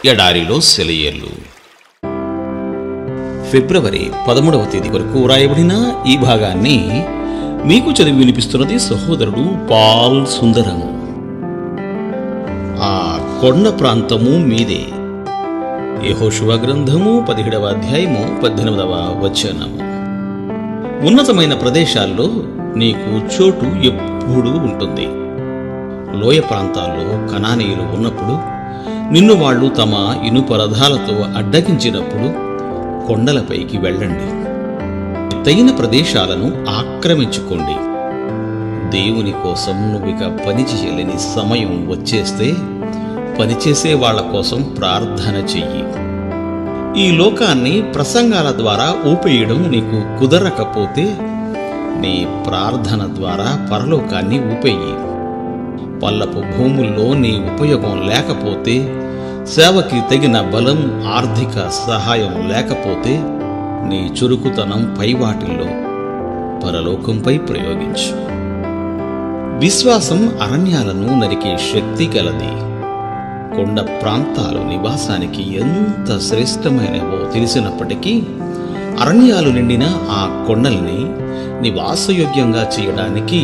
ఎడారిలో సెలయేర్లు. ఫిబ్రవరి 13వ తేదీ వరకు రాయబడిన ఈ భాగాన్ని మీకు చదివి వినిపిస్తున్నది సహోదరుడు పాల్ సుందరం. ఆ కొండ ప్రాంతము మీదే. యెహోషువ గ్రంథము 17వ అధ్యాయము 18వ వచనము. ఉన్నతమైన ప్రదేశాల్లో నీకు చోటు ఎప్పుడూ ఉంటుంది. లోయ ప్రాంతాల్లో కనానీయులు ఉన్నప్పుడు, నిన్ను వాళ్ళు తమ ఇనుప రథాలతో అడ్డగించినప్పుడు కొండలపైకి వెళ్ళండి. ఎత్తైన ప్రదేశాలను ఆక్రమించుకోండి. దేవుని కోసం నువ్విక పని చేయలేని సమయం వచ్చేస్తే పనిచేసే వాళ్ల కోసం ప్రార్థన చెయ్యి. ఈ లోకాన్ని ప్రసంగాల ద్వారా ఊపేయడం నీకు కుదరకపోతే నీ ప్రార్థన ద్వారా పరలోకాన్ని ఊపేయి. పల్లపు భూముల్లో నీ ఉపయోగం లేకపోతే, సేవకి తగిన బలం, ఆర్థిక సహాయం లేకపోతే నీ చురుకుతనం పైవాటిల్లో పరలోకంపై ప్రయోగించు. విశ్వాసం అరణ్యాలను నరికే శక్తి గలది. కొండ ప్రాంతాలు నివాసానికి ఎంత శ్రేష్టమైనవో తెలిసినప్పటికీ అరణ్యాలు నిండిన ఆ కొండల్ని నివాసయోగ్యంగా చేయడానికి,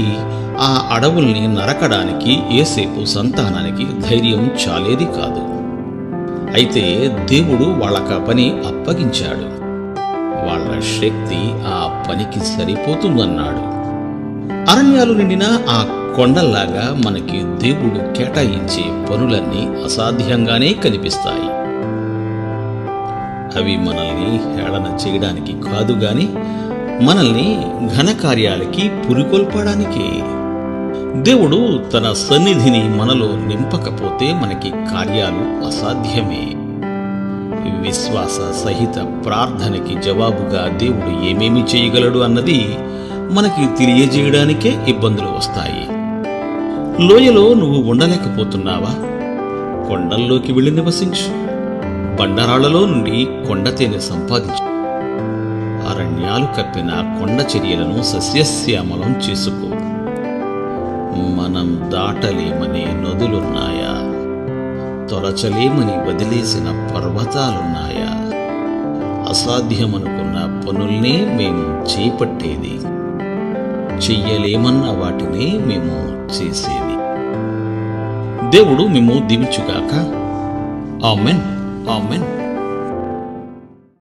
ఆ అడవుల్ని నరకడానికి యోసేపు సంతానానికి ధైర్యం చాలేది కాదు. అయితే దేవుడు వాళ్ళక పని అప్పగించాడు. వాళ్ళ శక్తి ఆ పనికి సరిపోతుందన్నాడు. అరణ్యాలు నిండిన ఆ కొండల్లాగా మనకి దేవుడు కేటాయించే పనులన్నీ అసాధ్యంగానే కనిపిస్తాయి. అవి మనల్ని హేళన చేయడానికి కాదు గాని మనల్ని ఘనకార్యాలకి పురికొల్పడానికే. దేవుడు తన సన్నిధిని మనలో నింపకపోతే మనకి కార్యాలు అసాధ్యమే. విశ్వాస సహిత ప్రార్థనకి జవాబుగా దేవుడు ఏమేమి చేయగలడు అన్నది మనకి తెలియజేయడానికే ఇబ్బందులు వస్తాయి. లోయలో నువ్వు ఉండలేకపోతున్నావా? కొండల్లోకి వెళ్ళి నివసించు. బండరాళ్లలో నుండి కొండతేనె సంపాదించు. అరణ్యాలు కప్పిన కొండ చర్యలను సస్యశ్యామలం చేసుకో. మనం దాటలేమనే నదులున్నాయా? తొరచలేమని వదిలేసిన పర్వతాలున్నాయా? అసాధ్యమనుకున్న పనుల్నే మేము చేపట్టేది, చెయ్యలేమన్న వాటినే మేము చేసేది. దేవుడు మేము దీవించుగాక. Amen, amen.